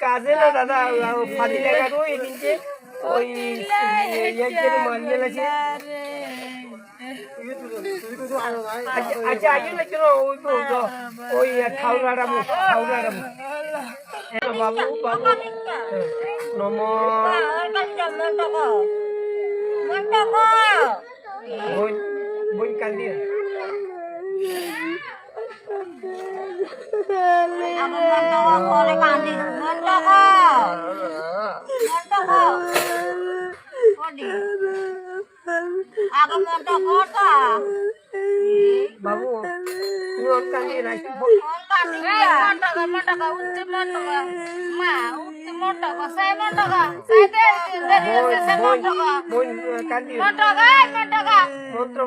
কাজে না দাদা ফাঁদি লাগাবো এদিনকে ওই মারিয়ে লাগছে। আচ্ছা আগে লাগছে না ওই ঠাউরাটা বাবু বাবু নম বোন কান্দি বাবু তুমি ওর কান্দি নাই বোন কান্দি মন্ত্র